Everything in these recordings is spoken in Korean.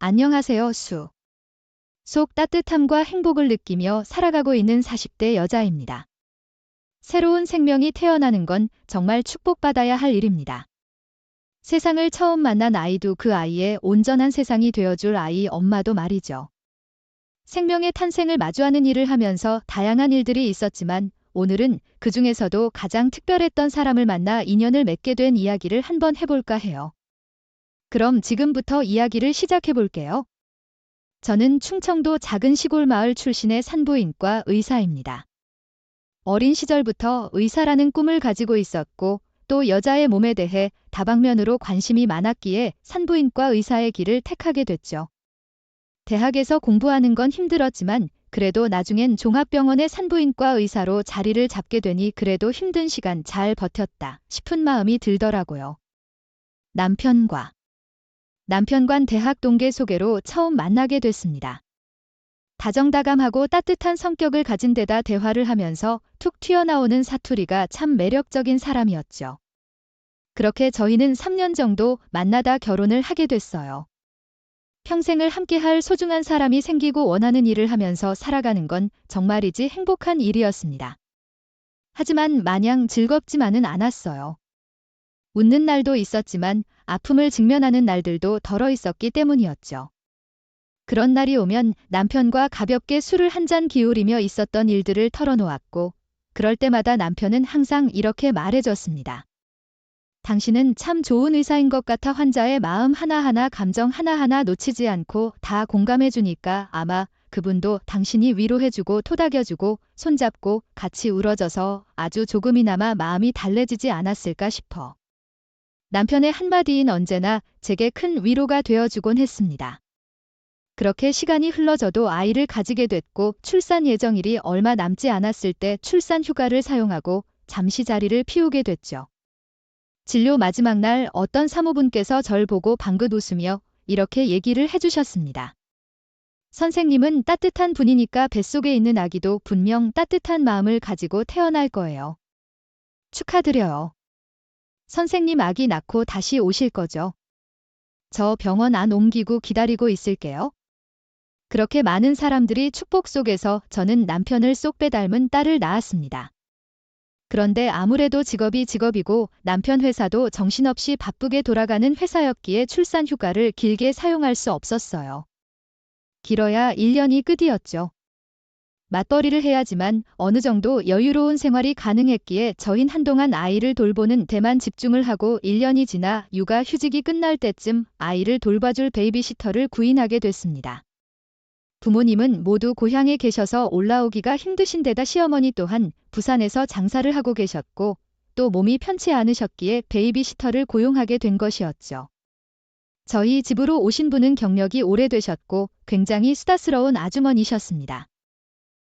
안녕하세요, 속 따뜻함과 행복을 느끼며 살아가고 있는 40대 여자입니다. 새로운 생명이 태어나는 건 정말 축복받아야 할 일입니다. 세상을 처음 만난 아이도 그 아이의 온전한 세상이 되어줄 아이 엄마도 말이죠. 생명의 탄생을 마주하는 일을 하면서 다양한 일들이 있었지만 오늘은 그 중에서도 가장 특별했던 사람을 만나 인연을 맺게 된 이야기를 한번 해볼까 해요. 그럼 지금부터 이야기를 시작해 볼게요. 저는 충청도 작은 시골 마을 출신의 산부인과 의사입니다. 어린 시절부터 의사라는 꿈을 가지고 있었고 또 여자의 몸에 대해 다방면으로 관심이 많았기에 산부인과 의사의 길을 택하게 됐죠. 대학에서 공부하는 건 힘들었지만 그래도 나중엔 종합병원의 산부인과 의사로 자리를 잡게 되니 그래도 힘든 시간 잘 버텼다 싶은 마음이 들더라고요. 남편관 대학 동기 소개로 처음 만나게 됐습니다. 다정다감하고 따뜻한 성격을 가진 데다 대화를 하면서 툭 튀어나오는 사투리가 참 매력적인 사람이었죠. 그렇게 저희는 3년 정도 만나다 결혼을 하게 됐어요. 평생을 함께할 소중한 사람이 생기고 원하는 일을 하면서 살아가는 건 정말이지 행복한 일이었습니다. 하지만 마냥 즐겁지만은 않았어요. 웃는 날도 있었지만 아픔을 직면하는 날들도 덜어 있었기 때문이었죠. 그런 날이 오면 남편과 가볍게 술을 한 잔 기울이며 있었던 일들을 털어놓았고 그럴 때마다 남편은 항상 이렇게 말해줬습니다. 당신은 참 좋은 의사인 것 같아. 환자의 마음 하나하나 감정 하나하나 놓치지 않고 다 공감해주니까 아마 그분도 당신이 위로해주고 토닥여주고 손잡고 같이 울어줘서 아주 조금이나마 마음이 달래지지 않았을까 싶어. 남편의 한마디인 언제나 제게 큰 위로가 되어주곤 했습니다. 그렇게 시간이 흘러져도 아이를 가지게 됐고 출산 예정일이 얼마 남지 않았을 때 출산 휴가를 사용하고 잠시 자리를 피우게 됐죠. 진료 마지막 날 어떤 사모분께서 절 보고 방긋 웃으며 이렇게 얘기를 해주셨습니다. 선생님은 따뜻한 분이니까 뱃속에 있는 아기도 분명 따뜻한 마음을 가지고 태어날 거예요. 축하드려요. 선생님 아기 낳고 다시 오실 거죠? 저 병원 안 옮기고 기다리고 있을게요. 그렇게 많은 사람들이 축복 속에서 저는 남편을 쏙 빼닮은 딸을 낳았습니다. 그런데 아무래도 직업이 직업이고 남편 회사도 정신없이 바쁘게 돌아가는 회사였기에 출산 휴가를 길게 사용할 수 없었어요. 길어야 1년이 끝이었죠. 맞벌이를 해야지만 어느 정도 여유로운 생활이 가능했기에 저흰 한동안 아이를 돌보는 데만 집중을 하고 1년이 지나 육아 휴직이 끝날 때쯤 아이를 돌봐줄 베이비시터를 구인하게 됐습니다. 부모님은 모두 고향에 계셔서 올라오기가 힘드신 데다 시어머니 또한 부산에서 장사를 하고 계셨고 또 몸이 편치 않으셨기에 베이비시터를 고용하게 된 것이었죠. 저희 집으로 오신 분은 경력이 오래되셨고 굉장히 수다스러운 아주머니셨습니다.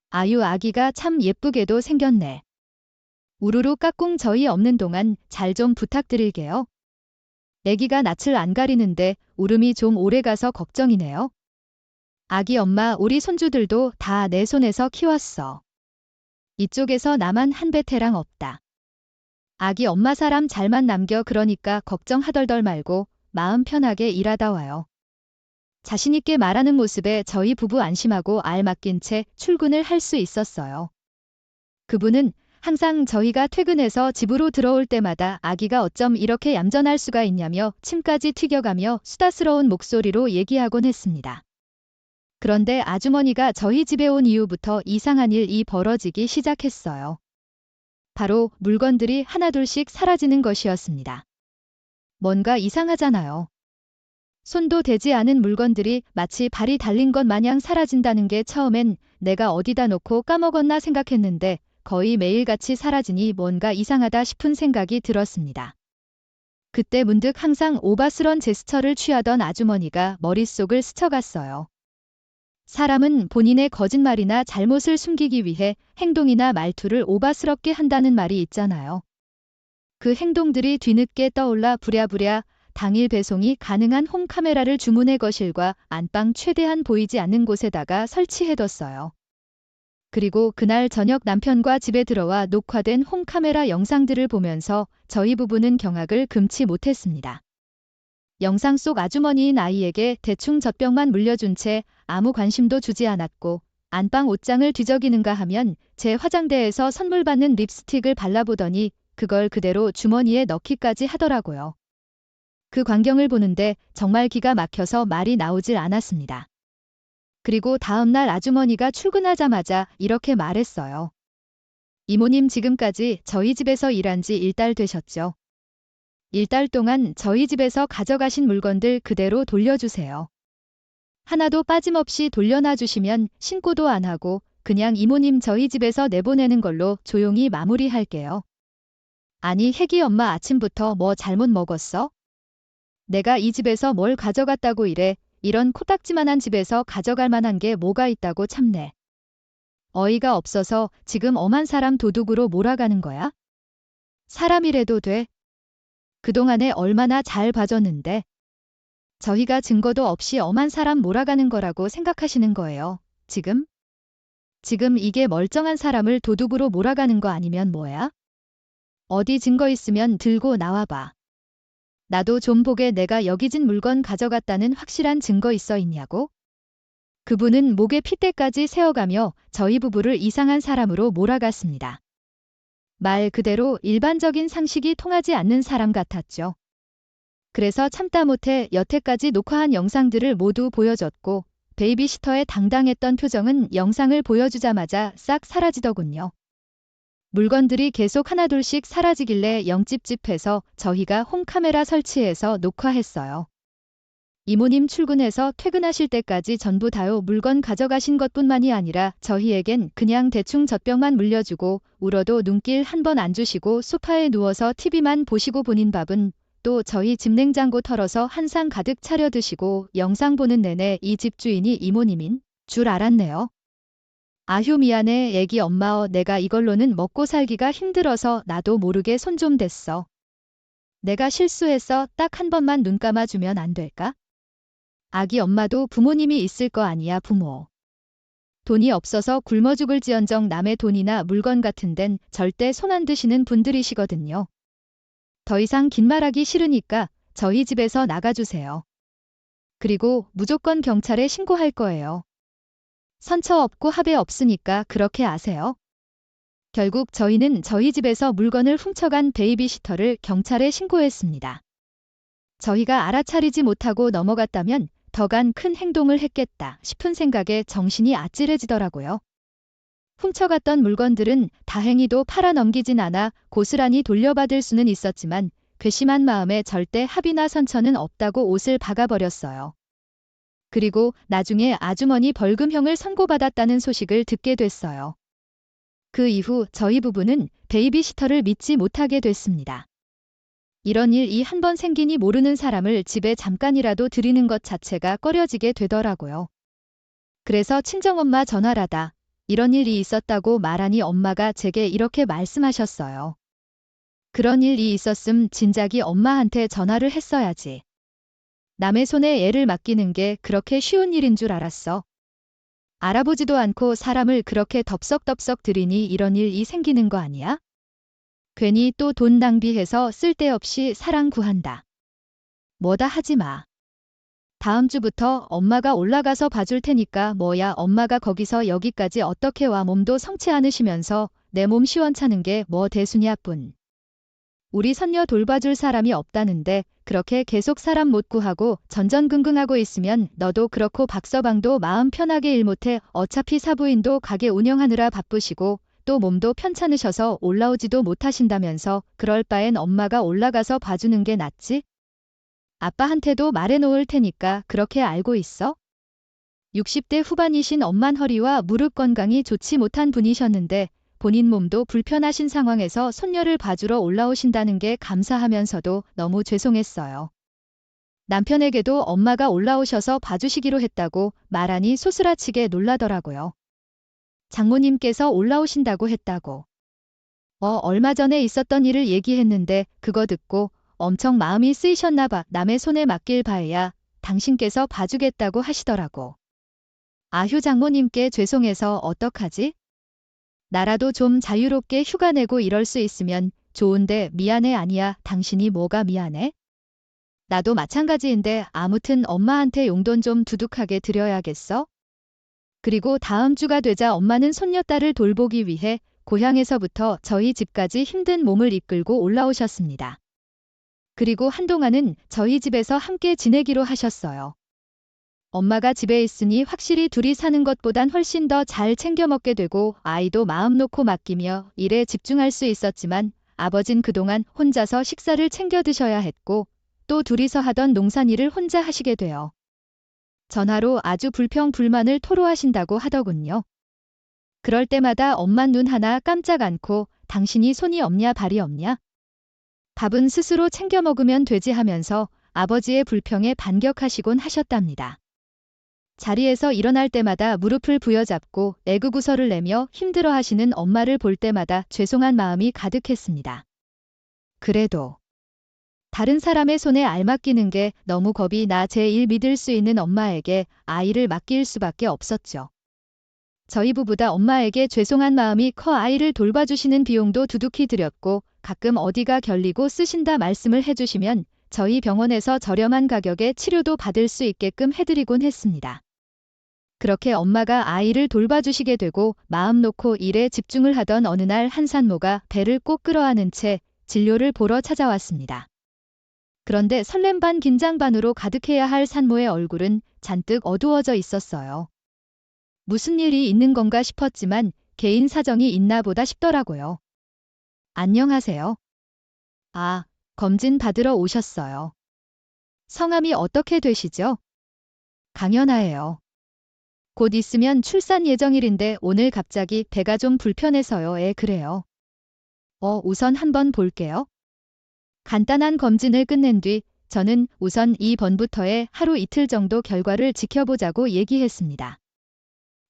아유 아기가 참 예쁘게도 생겼네. 우르르 까꿍 저희 없는 동안 잘 좀 부탁드릴게요. 아기가 낯을 안 가리는데 울음이 좀 오래가서 걱정이네요. 아기 엄마 우리 손주들도 다 내 손에서 키웠어. 이쪽에서 나만 한 베테랑 없다. 아기 엄마 사람 잘만 남겨 그러니까 걱정하덜덜 말고 마음 편하게 일하다 와요. 자신있게 말하는 모습에 저희 부부 안심하고 알 맡긴 채 출근을 할 수 있었어요. 그분은 항상 저희가 퇴근해서 집으로 들어올 때마다 아기가 어쩜 이렇게 얌전할 수가 있냐며 침까지 튀겨가며 수다스러운 목소리로 얘기하곤 했습니다. 그런데 아주머니가 저희 집에 온 이후부터 이상한 일이 벌어지기 시작했어요. 바로 물건들이 하나둘씩 사라지는 것이었습니다. 뭔가 이상하잖아요. 손도 대지 않은 물건들이 마치 발이 달린 것 마냥 사라진다는 게 처음엔 내가 어디다 놓고 까먹었나 생각했는데 거의 매일같이 사라지니 뭔가 이상하다 싶은 생각이 들었습니다. 그때 문득 항상 오바스런 제스처를 취하던 아주머니가 머릿속을 스쳐갔어요. 사람은 본인의 거짓말이나 잘못을 숨기기 위해 행동이나 말투를 오바스럽게 한다는 말이 있잖아요. 그 행동들이 뒤늦게 떠올라 부랴부랴 당일 배송이 가능한 홈카메라를 주문해 거실과 안방 최대한 보이지 않는 곳에다가 설치해뒀어요. 그리고 그날 저녁 남편과 집에 들어와 녹화된 홈카메라 영상들을 보면서 저희 부부는 경악을 금치 못했습니다. 영상 속 아주머니인 아이에게 대충 젖병만 물려준 채 아무 관심도 주지 않았고 안방 옷장을 뒤적이는가 하면 제 화장대에서 선물 받는 립스틱을 발라보더니 그걸 그대로 주머니에 넣기까지 하더라고요. 그 광경을 보는데 정말 기가 막혀서 말이 나오질 않았습니다. 그리고 다음날 아주머니가 출근하자마자 이렇게 말했어요. 이모님 지금까지 저희 집에서 일한 지 1달 되셨죠? 1달 동안 저희 집에서 가져가신 물건들 그대로 돌려주세요. 하나도 빠짐없이 돌려놔 주시면 신고도 안 하고 그냥 이모님 저희 집에서 내보내는 걸로 조용히 마무리할게요. 아니 혜기 엄마 아침부터 뭐 잘못 먹었어? 내가 이 집에서 뭘 가져갔다고 이래. 이런 코딱지만한 집에서 가져갈 만한 게 뭐가 있다고 참네. 어이가 없어서 지금 엄한 사람 도둑으로 몰아가는 거야? 사람이래도 돼? 그동안에 얼마나 잘 봐줬는데. 저희가 증거도 없이 엄한 사람 몰아가는 거라고 생각하시는 거예요. 지금? 지금 이게 멀쩡한 사람을 도둑으로 몰아가는 거 아니면 뭐야? 어디 증거 있으면 들고 나와봐. 나도 좀 보게 내가 여기 진 물건 가져갔다는 확실한 증거 있어 있냐고? 그분은 목에 핏대까지 세어가며 저희 부부를 이상한 사람으로 몰아갔습니다. 말 그대로 일반적인 상식이 통하지 않는 사람 같았죠. 그래서 참다 못해 여태까지 녹화한 영상들을 모두 보여줬고 베이비시터의 당당했던 표정은 영상을 보여주자마자 싹 사라지더군요. 물건들이 계속 하나둘씩 사라지길래 영찝찝해서 저희가 홈카메라 설치해서 녹화했어요. 이모님 출근해서 퇴근하실 때까지 전부 다요 물건 가져가신 것뿐만이 아니라 저희에겐 그냥 대충 젖병만 물려주고 울어도 눈길 한 번 안 주시고 소파에 누워서 TV만 보시고 본인 밥은 또 저희 집 냉장고 털어서 한 상 가득 차려 드시고 영상 보는 내내 이 집주인이 이모님인 줄 알았네요. 아휴 미안해 애기 엄마어 내가 이걸로는 먹고 살기가 힘들어서 나도 모르게 손 좀 댔어. 내가 실수했어. 딱 한 번만 눈 감아주면 안 될까? 아기 엄마도 부모님이 있을 거 아니야 부모. 돈이 없어서 굶어 죽을지언정 남의 돈이나 물건 같은 데는 절대 손 안 드시는 분들이시거든요. 더 이상 긴 말하기 싫으니까 저희 집에서 나가주세요. 그리고 무조건 경찰에 신고할 거예요. 선처 없고 합의 없으니까 그렇게 아세요? 결국 저희는 저희 집에서 물건을 훔쳐간 베이비시터를 경찰에 신고했습니다. 저희가 알아차리지 못하고 넘어갔다면 더간 큰 행동을 했겠다 싶은 생각에 정신이 아찔해지더라고요. 훔쳐갔던 물건들은 다행히도 팔아넘기진 않아 고스란히 돌려받을 수는 있었지만 괘씸한 마음에 절대 합의나 선처는 없다고 옷을 박아버렸어요. 그리고 나중에 아주머니 벌금형을 선고받았다는 소식을 듣게 됐어요. 그 이후 저희 부부는 베이비시터를 믿지 못하게 됐습니다. 이런 일이 한 번 생기니 모르는 사람을 집에 잠깐이라도 들이는 것 자체가 꺼려지게 되더라고요. 그래서 친정엄마 전화라다 이런 일이 있었다고 말하니 엄마가 제게 이렇게 말씀하셨어요. 그런 일이 있었음 진작이 엄마한테 전화를 했어야지. 남의 손에 애를 맡기는 게 그렇게 쉬운 일인 줄 알았어. 알아보지도 않고 사람을 그렇게 덥석덥석 들이니 이런 일이 생기는 거 아니야? 괜히 또 돈 낭비해서 쓸데없이 사랑 구한다. 뭐다 하지 마. 다음 주부터 엄마가 올라가서 봐줄 테니까 뭐야 엄마가 거기서 여기까지 어떻게 와 몸도 성치 않으시면서 내 몸 시원찮은 게 뭐 대수냐 뿐. 우리 손녀 돌봐줄 사람이 없다는데 그렇게 계속 사람 못 구하고 전전긍긍하고 있으면 너도 그렇고 박서방도 마음 편하게 일 못해. 어차피 사부인도 가게 운영하느라 바쁘시고 또 몸도 편찮으셔서 올라오지도 못하신다면서 그럴 바엔 엄마가 올라가서 봐주는 게 낫지? 아빠한테도 말해놓을 테니까 그렇게 알고 있어? 60대 후반이신 엄만 허리와 무릎 건강이 좋지 못한 분이셨는데 본인 몸도 불편하신 상황에서 손녀를 봐주러 올라오신다는 게 감사하면서도 너무 죄송했어요. 남편에게도 엄마가 올라오셔서 봐주시기로 했다고 말하니 소스라치게 놀라더라고요. 장모님께서 올라오신다고 했다고. 얼마 전에 있었던 일을 얘기했는데 그거 듣고 엄청 마음이 쓰이셨나 봐. 남의 손에 맡길 바에야 당신께서 봐주겠다고 하시더라고. 아휴 장모님께 죄송해서 어떡하지? 나라도 좀 자유롭게 휴가 내고 이럴 수 있으면 좋은데 미안해. 아니야 당신이 뭐가 미안해? 나도 마찬가지인데 아무튼 엄마한테 용돈 좀 두둑하게 드려야겠어? 그리고 다음 주가 되자 엄마는 손녀딸을 돌보기 위해 고향에서부터 저희 집까지 힘든 몸을 이끌고 올라오셨습니다. 그리고 한동안은 저희 집에서 함께 지내기로 하셨어요. 엄마가 집에 있으니 확실히 둘이 사는 것보단 훨씬 더 잘 챙겨 먹게 되고 아이도 마음 놓고 맡기며 일에 집중할 수 있었지만 아버진 그동안 혼자서 식사를 챙겨 드셔야 했고 또 둘이서 하던 농산일을 혼자 하시게 돼요. 전화로 아주 불평불만을 토로하신다고 하더군요. 그럴 때마다 엄마 눈 하나 깜짝 않고 당신이 손이 없냐 발이 없냐? 밥은 스스로 챙겨 먹으면 되지 하면서 아버지의 불평에 반격하시곤 하셨답니다. 자리에서 일어날 때마다 무릎을 부여잡고 애구구설을 내며 힘들어하시는 엄마를 볼 때마다 죄송한 마음이 가득했습니다. 그래도 다른 사람의 손에 알맡기는 게 너무 겁이 나 제1 믿을 수 있는 엄마에게 아이를 맡길 수밖에 없었죠. 저희 부부다 엄마에게 죄송한 마음이 커 아이를 돌봐주시는 비용도 두둑히 드렸고 가끔 어디가 결리고 쓰신다 말씀을 해주시면 저희 병원에서 저렴한 가격에 치료도 받을 수 있게끔 해드리곤 했습니다. 그렇게 엄마가 아이를 돌봐주시게 되고 마음 놓고 일에 집중을 하던 어느 날 한 산모가 배를 꼭 끌어안은 채 진료를 보러 찾아왔습니다. 그런데 설렘 반 긴장 반으로 가득해야 할 산모의 얼굴은 잔뜩 어두워져 있었어요. 무슨 일이 있는 건가 싶었지만 개인 사정이 있나 보다 싶더라고요. 안녕하세요. 아, 검진 받으러 오셨어요. 성함이 어떻게 되시죠? 강연아예요. 곧 있으면 출산 예정일인데 오늘 갑자기 배가 좀 불편해서요. 그래요. 우선 한번 볼게요. 간단한 검진을 끝낸 뒤 저는 우선 2번부터의 하루 이틀 정도 결과를 지켜보자고 얘기했습니다.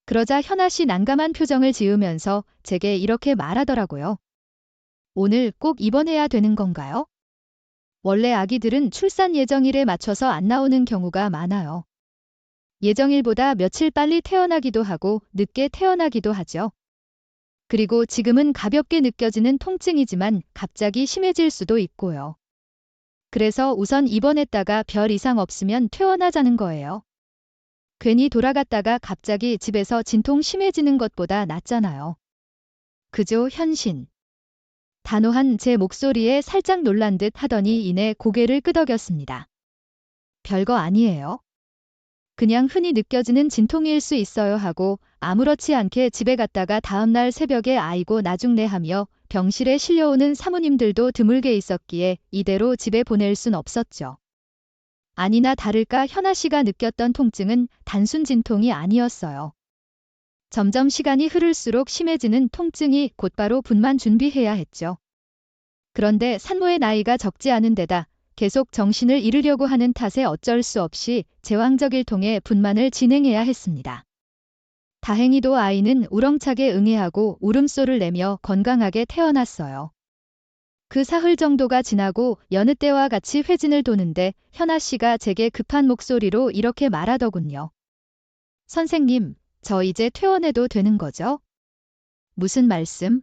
그러자 현아 씨 난감한 표정을 지으면서 제게 이렇게 말하더라고요. 오늘 꼭 입원해야 되는 건가요? 원래 아기들은 출산 예정일에 맞춰서 안 나오는 경우가 많아요. 예정일보다 며칠 빨리 태어나기도 하고 늦게 태어나기도 하죠. 그리고 지금은 가볍게 느껴지는 통증이지만 갑자기 심해질 수도 있고요. 그래서 우선 입원했다가 별 이상 없으면 퇴원하자는 거예요. 괜히 돌아갔다가 갑자기 집에서 진통 심해지는 것보다 낫잖아요. 그죠, 현신. 단호한 제 목소리에 살짝 놀란 듯 하더니 이내 고개를 끄덕였습니다. 별거 아니에요. 그냥 흔히 느껴지는 진통일 수 있어요 하고 아무렇지 않게 집에 갔다가 다음날 새벽에 아이고 나중네 하며 병실에 실려오는 사모님들도 드물게 있었기에 이대로 집에 보낼 순 없었죠. 아니나 다를까 현아 씨가 느꼈던 통증은 단순 진통이 아니었어요. 점점 시간이 흐를수록 심해지는 통증이 곧바로 분만 준비해야 했죠. 그런데 산모의 나이가 적지 않은 데다 계속 정신을 잃으려고 하는 탓에 어쩔 수 없이 제왕적일통의 분만을 진행해야 했습니다. 다행히도 아이는 우렁차게 응애하고 울음소를 내며 건강하게 태어났어요. 그 사흘 정도가 지나고 여느 때와 같이 회진을 도는데 현아 씨가 제게 급한 목소리로 이렇게 말하더군요. 선생님, 저 이제 퇴원해도 되는 거죠? 무슨 말씀?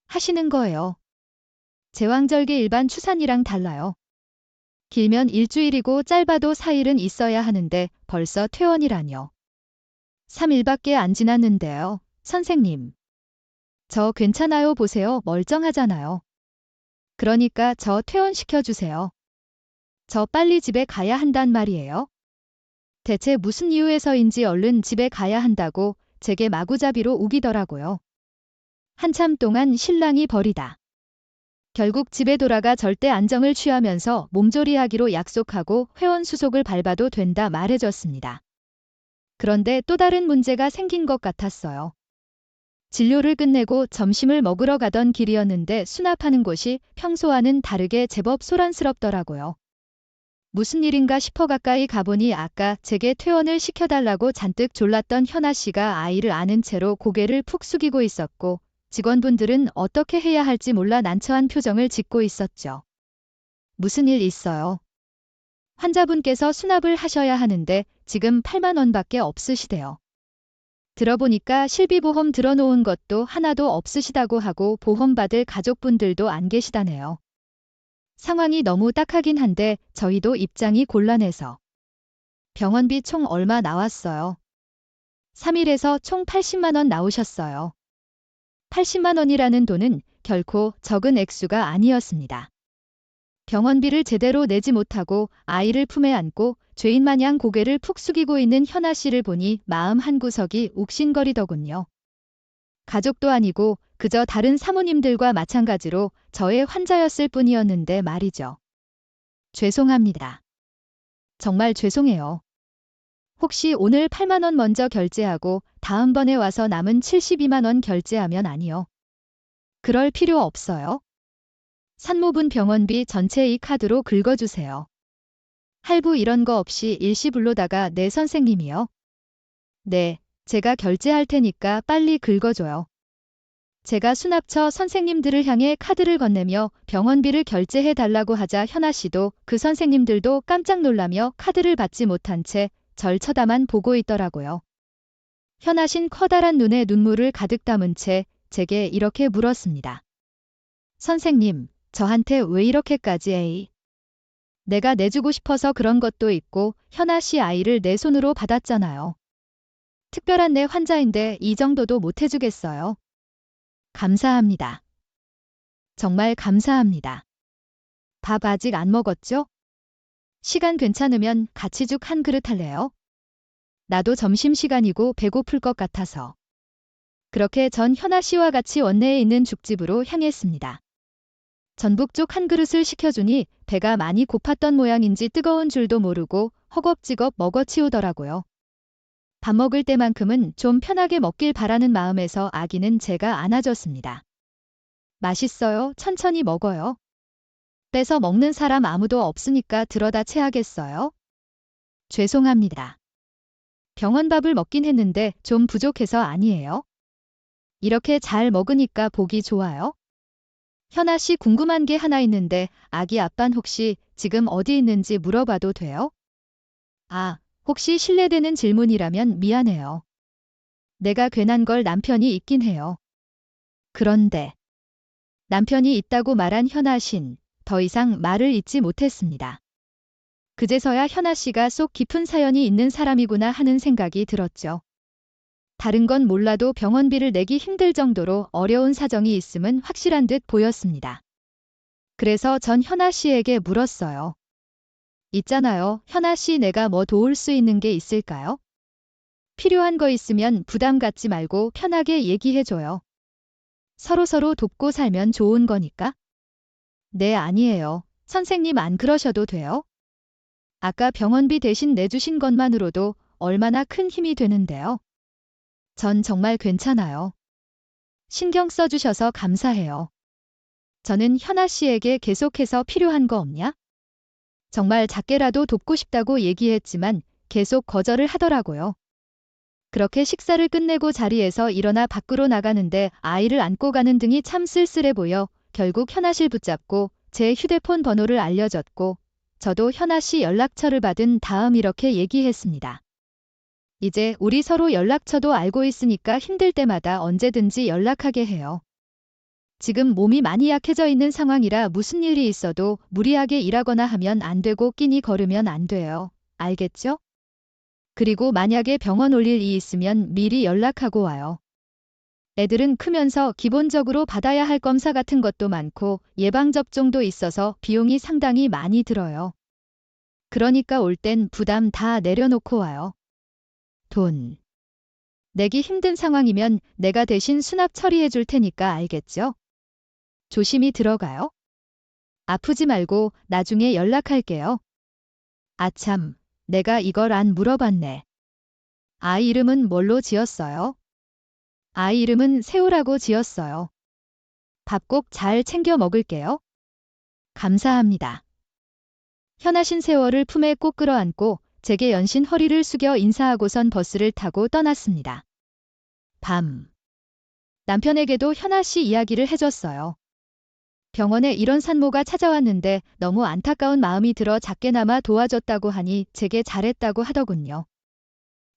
하시는 거예요. 제왕절개 일반 추산이랑 달라요. 길면 일주일이고 짧아도 4일은 있어야 하는데 벌써 퇴원이라뇨. 3일밖에 안 지났는데요. 선생님. 저 괜찮아요. 보세요. 멀쩡하잖아요. 그러니까 저 퇴원시켜주세요. 저 빨리 집에 가야 한단 말이에요. 대체 무슨 이유에서인지 얼른 집에 가야 한다고 제게 마구잡이로 우기더라고요. 한참 동안 실랑이 벌이다. 결국 집에 돌아가 절대 안정을 취하면서 몸조리하기로 약속하고 회원 수속을 밟아도 된다 말해줬습니다. 그런데 또 다른 문제가 생긴 것 같았어요. 진료를 끝내고 점심을 먹으러 가던 길이었는데 수납하는 곳이 평소와는 다르게 제법 소란스럽더라고요. 무슨 일인가 싶어 가까이 가보니 아까 제게 퇴원을 시켜달라고 잔뜩 졸랐던 현아 씨가 아이를 안은 채로 고개를 푹 숙이고 있었고 직원분들은 어떻게 해야 할지 몰라 난처한 표정을 짓고 있었죠. 무슨 일 있어요? 환자분께서 수납을 하셔야 하는데 지금 8만 원밖에 없으시대요. 들어보니까 실비보험 들어놓은 것도 하나도 없으시다고 하고 보험 받을 가족분들도 안 계시다네요. 상황이 너무 딱하긴 한데 저희도 입장이 곤란해서. 병원비 총 얼마 나왔어요? 3일에서 총 80만 원 나오셨어요. 80만 원이라는 돈은 결코 적은 액수가 아니었습니다. 병원비를 제대로 내지 못하고 아이를 품에 안고 죄인 마냥 고개를 푹 숙이고 있는 현아 씨를 보니 마음 한구석이 욱신거리더군요. 가족도 아니고 그저 다른 사모님들과 마찬가지로 저의 환자였을 뿐이었는데 말이죠. 죄송합니다. 정말 죄송해요. 혹시 오늘 8만 원 먼저 결제하고 다음번에 와서 남은 72만 원 결제하면 아니요. 그럴 필요 없어요. 산모분 병원비 전체 이 카드로 긁어주세요. 할부 이런 거 없이 일시불로다가 네 선생님이요. 네, 제가 결제할 테니까 빨리 긁어줘요. 제가 수납처 선생님들을 향해 카드를 건네며 병원비를 결제해 달라고 하자 현아 씨도 그 선생님들도 깜짝 놀라며 카드를 받지 못한 채 절 쳐다만 보고 있더라고요. 현아 씨는 커다란 눈에 눈물을 가득 담은 채 제게 이렇게 물었습니다. 선생님, 저한테 왜 이렇게까지 해? 내가 내주고 싶어서 그런 것도 있고 현아 씨 아이를 내 손으로 받았잖아요. 특별한 내 환자인데 이 정도도 못 해주겠어요. 감사합니다. 정말 감사합니다. 밥 아직 안 먹었죠? 시간 괜찮으면 같이 죽 한 그릇 할래요? 나도 점심시간이고 배고플 것 같아서. 그렇게 전 현아 씨와 같이 원내에 있는 죽집으로 향했습니다. 전북죽 한 그릇을 시켜주니 배가 많이 고팠던 모양인지 뜨거운 줄도 모르고 허겁지겁 먹어치우더라고요. 밥 먹을 때만큼은 좀 편하게 먹길 바라는 마음에서 아기는 제가 안아줬습니다. 맛있어요. 천천히 먹어요. 뺏어 먹는 사람 아무도 없으니까 들어다 채하겠어요? 죄송합니다. 병원 밥을 먹긴 했는데 좀 부족해서 아니에요. 이렇게 잘 먹으니까 보기 좋아요. 현아 씨 궁금한 게 하나 있는데 아기 아빤 혹시 지금 어디 있는지 물어봐도 돼요? 아, 혹시 실례되는 질문이라면 미안해요. 내가 괜한 걸 남편이 있긴 해요. 그런데 남편이 있다고 말한 현아 씨는 더 이상 말을 잇지 못했습니다. 그제서야 현아 씨가 속 깊은 사연이 있는 사람이구나 하는 생각이 들었죠. 다른 건 몰라도 병원비를 내기 힘들 정도로 어려운 사정이 있음은 확실한 듯 보였습니다. 그래서 전 현아 씨에게 물었어요. 있잖아요. 현아 씨 내가 뭐 도울 수 있는 게 있을까요? 필요한 거 있으면 부담 갖지 말고 편하게 얘기해줘요. 서로서로 돕고 살면 좋은 거니까. 네, 아니에요. 선생님 안 그러셔도 돼요? 아까 병원비 대신 내주신 것만으로도 얼마나 큰 힘이 되는데요. 전 정말 괜찮아요. 신경 써주셔서 감사해요. 저는 현아 씨에게 계속해서 필요한 거 없냐? 정말 작게라도 돕고 싶다고 얘기했지만 계속 거절을 하더라고요. 그렇게 식사를 끝내고 자리에서 일어나 밖으로 나가는데 아이를 안고 가는 등이 참 쓸쓸해 보여 결국 현아 씨를 붙잡고 제 휴대폰 번호를 알려줬고 저도 현아 씨 연락처를 받은 다음 이렇게 얘기했습니다. 이제 우리 서로 연락처도 알고 있으니까 힘들 때마다 언제든지 연락하게 해요. 지금 몸이 많이 약해져 있는 상황이라 무슨 일이 있어도 무리하게 일하거나 하면 안 되고 끼니 거르면 안 돼요. 알겠죠? 그리고 만약에 병원 올 일이 있으면 미리 연락하고 와요. 애들은 크면서 기본적으로 받아야 할 검사 같은 것도 많고 예방접종도 있어서 비용이 상당히 많이 들어요. 그러니까 올 땐 부담 다 내려놓고 와요. 돈 내기 힘든 상황이면 내가 대신 수납 처리해 줄 테니까 알겠죠? 조심히 들어가요. 아프지 말고 나중에 연락할게요. 아참, 내가 이걸 안 물어봤네. 아이 이름은 뭘로 지었어요? 아이 이름은 세우라고 지었어요. 밥 꼭 잘 챙겨 먹을게요. 감사합니다. 현아신 세월을 품에 꼭 끌어안고 제게 연신 허리를 숙여 인사하고선 버스를 타고 떠났습니다. 밤. 남편에게도 현아 씨 이야기를 해줬어요. 병원에 이런 산모가 찾아왔는데 너무 안타까운 마음이 들어 작게나마 도와줬다고 하니 제게 잘했다고 하더군요.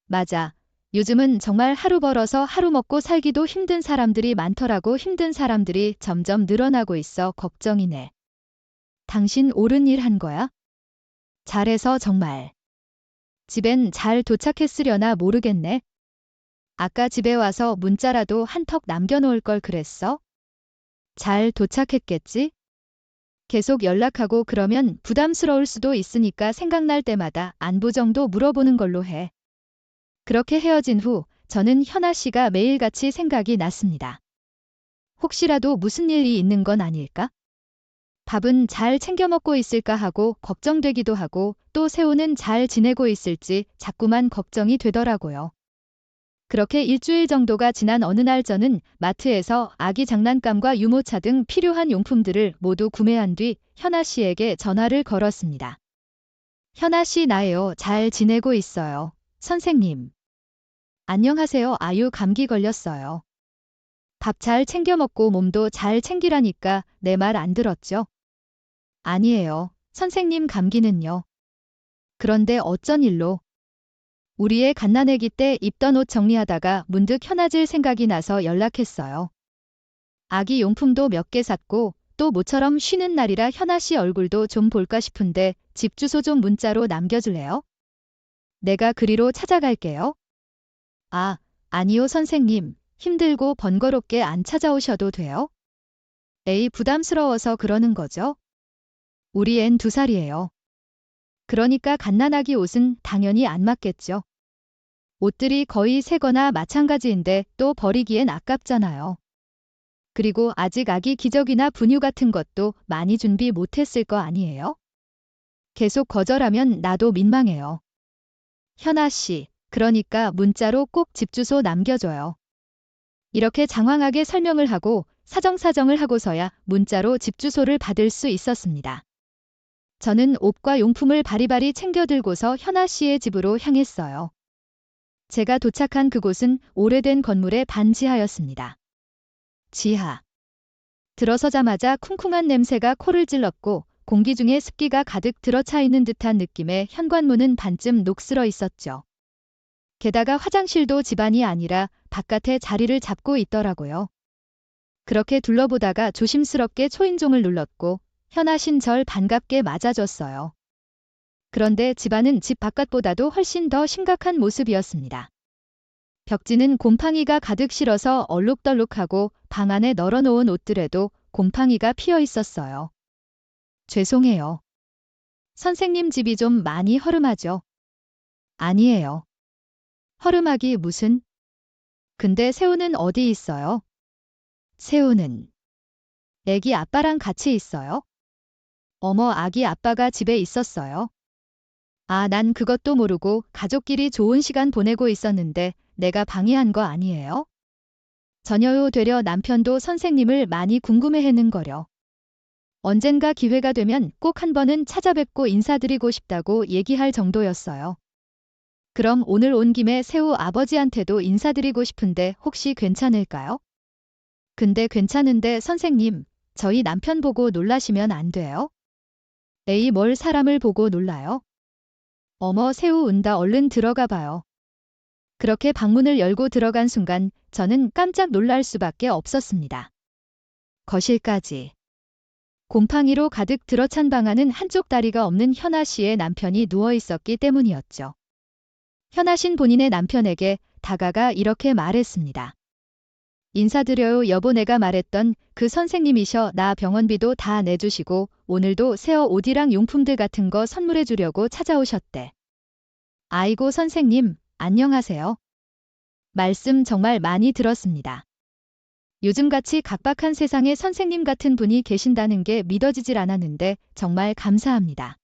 맞아. 요즘은 정말 하루 벌어서 하루 먹고 살기도 힘든 사람들이 많더라고. 힘든 사람들이 점점 늘어나고 있어 걱정이네. 당신 옳은 일 한 거야? 잘해서 정말. 집엔 잘 도착했으려나 모르겠네. 아까 집에 와서 문자라도 한턱 남겨놓을 걸 그랬어? 잘 도착했겠지? 계속 연락하고 그러면 부담스러울 수도 있으니까 생각날 때마다 안부 정도 물어보는 걸로 해. 그렇게 헤어진 후 저는 현아 씨가 매일같이 생각이 났습니다. 혹시라도 무슨 일이 있는 건 아닐까? 밥은 잘 챙겨 먹고 있을까 하고 걱정되기도 하고 또 세호는 잘 지내고 있을지 자꾸만 걱정이 되더라고요. 그렇게 일주일 정도가 지난 어느 날 저는 마트에서 아기 장난감과 유모차 등 필요한 용품들을 모두 구매한 뒤 현아 씨에게 전화를 걸었습니다. 현아 씨 나예요. 잘 지내고 있어요. 선생님. 안녕하세요. 아유 감기 걸렸어요. 밥 잘 챙겨 먹고 몸도 잘 챙기라니까 내 말 안 들었죠? 아니에요. 선생님 감기는요. 그런데 어쩐 일로? 우리의 갓난아기 때 입던 옷 정리하다가 문득 현아질 생각이 나서 연락했어요. 아기 용품도 몇 개 샀고 또 모처럼 쉬는 날이라 현아 씨 얼굴도 좀 볼까 싶은데 집 주소 좀 문자로 남겨줄래요? 내가 그리로 찾아갈게요. 아, 아니요 선생님. 힘들고 번거롭게 안 찾아오셔도 돼요? 에이 부담스러워서 그러는 거죠? 우리 앤 2살이에요. 그러니까 갓난아기 옷은 당연히 안 맞겠죠. 옷들이 거의 새거나 마찬가지인데 또 버리기엔 아깝잖아요. 그리고 아직 아기 기저귀나 분유 같은 것도 많이 준비 못했을 거 아니에요? 계속 거절하면 나도 민망해요. 현아 씨, 그러니까 문자로 꼭 집 주소 남겨줘요. 이렇게 장황하게 설명을 하고 사정사정을 하고서야 문자로 집 주소를 받을 수 있었습니다. 저는 옷과 용품을 바리바리 챙겨 들고서 현아 씨의 집으로 향했어요. 제가 도착한 그곳은 오래된 건물의 반지하였습니다. 지하. 들어서자마자 쿵쿵한 냄새가 코를 찔렀고 공기 중에 습기가 가득 들어차 있는 듯한 느낌에 현관문은 반쯤 녹슬어 있었죠. 게다가 화장실도 집안이 아니라 바깥에 자리를 잡고 있더라고요. 그렇게 둘러보다가 조심스럽게 초인종을 눌렀고 현아 신 절 반갑게 맞아줬어요. 그런데 집안은 집 바깥보다도 훨씬 더 심각한 모습이었습니다. 벽지는 곰팡이가 가득 실어서 얼룩덜룩하고 방 안에 널어놓은 옷들에도 곰팡이가 피어 있었어요. 죄송해요. 선생님 집이 좀 많이 허름하죠? 아니에요. 허름하기 무슨? 근데 세우는 어디 있어요? 세우는 애기 아빠랑 같이 있어요? 어머 아기 아빠가 집에 있었어요? 아, 난 그것도 모르고 가족끼리 좋은 시간 보내고 있었는데 내가 방해한 거 아니에요? 전혀요. 되려 남편도 선생님을 많이 궁금해했는 거려. 언젠가 기회가 되면 꼭 한 번은 찾아뵙고 인사드리고 싶다고 얘기할 정도였어요. 그럼 오늘 온 김에 세우 아버지한테도 인사드리고 싶은데 혹시 괜찮을까요? 근데 괜찮은데 선생님, 저희 남편 보고 놀라시면 안 돼요? 에이 뭘 사람을 보고 놀라요? 어머 세우 운다 얼른 들어가 봐요. 그렇게 방문을 열고 들어간 순간 저는 깜짝 놀랄 수밖에 없었습니다. 거실까지. 곰팡이로 가득 들어찬 방 안은 한쪽 다리가 없는 현아 씨의 남편이 누워 있었기 때문이었죠. 현아 씨는 본인의 남편에게 다가가 이렇게 말했습니다. 인사드려요 여보 내가 말했던 그 선생님이셔 나 병원비도 다 내주시고 오늘도 새어 옷이랑 용품들 같은 거 선물해 주려고 찾아오셨대. 아이고 선생님 안녕하세요. 말씀 정말 많이 들었습니다. 요즘같이 각박한 세상에 선생님 같은 분이 계신다는 게 믿어지질 않았는데 정말 감사합니다.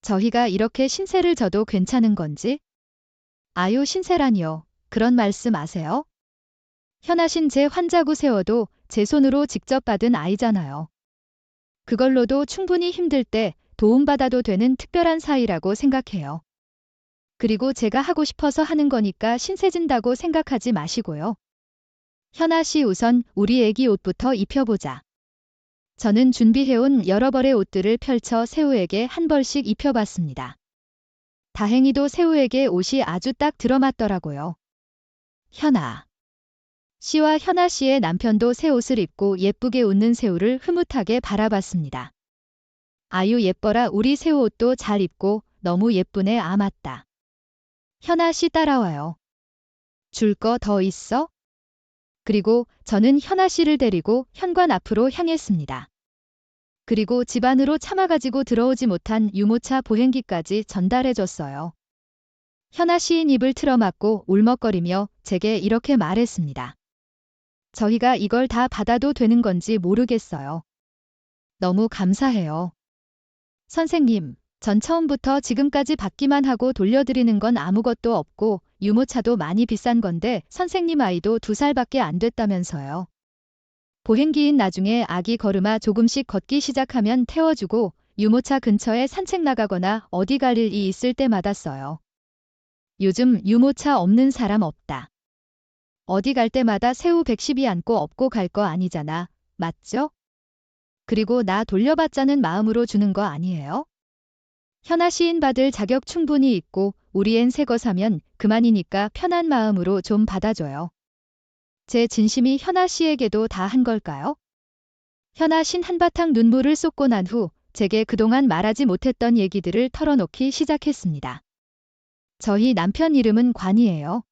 저희가 이렇게 신세를 져도 괜찮은 건지? 아유 신세라니요. 그런 말씀 아세요? 현아신 제 환자구 세워도 제 손으로 직접 받은 아이잖아요. 그걸로도 충분히 힘들 때 도움받아도 되는 특별한 사이라고 생각해요. 그리고 제가 하고 싶어서 하는 거니까 신세진다고 생각하지 마시고요. 현아 씨 우선 우리 애기 옷부터 입혀보자. 저는 준비해온 여러 벌의 옷들을 펼쳐 세우에게 한 벌씩 입혀봤습니다. 다행히도 세우에게 옷이 아주 딱 들어맞더라고요. 현아 씨와 현아 씨의 남편도 새 옷을 입고 예쁘게 웃는 세우를 흐뭇하게 바라봤습니다. 아유 예뻐라 우리 새우 옷도 잘 입고 너무 예쁘네 아 맞다. 현아 씨 따라와요. 줄 거 더 있어? 그리고 저는 현아 씨를 데리고 현관 앞으로 향했습니다. 그리고 집 안으로 참아가지고 들어오지 못한 유모차 보행기까지 전달해줬어요. 현아 씨인 입을 틀어막고 울먹거리며 제게 이렇게 말했습니다. 저희가 이걸 다 받아도 되는 건지 모르겠어요. 너무 감사해요. 선생님, 전 처음부터 지금까지 받기만 하고 돌려드리는 건 아무것도 없고 유모차도 많이 비싼 건데 선생님 아이도 2살밖에 안 됐다면서요. 보행기인 나중에 아기 걸음아 조금씩 걷기 시작하면 태워주고 유모차 근처에 산책 나가거나 어디 갈 일이 있을 때마다 써요. 요즘 유모차 없는 사람 없다. 어디 갈 때마다 새우 110이 안고 업고 갈 거 아니잖아. 맞죠? 그리고 나 돌려받자는 마음으로 주는 거 아니에요? 현아 시인 받을 자격 충분히 있고 우리 앤 새 거 사면 그만이니까 편한 마음으로 좀 받아줘요. 제 진심이 현아 씨에게도 다 한 걸까요? 현아 신 한바탕 눈물을 쏟고 난 후 제게 그동안 말하지 못했던 얘기들을 털어놓기 시작했습니다. 저희 남편 이름은 관이에요.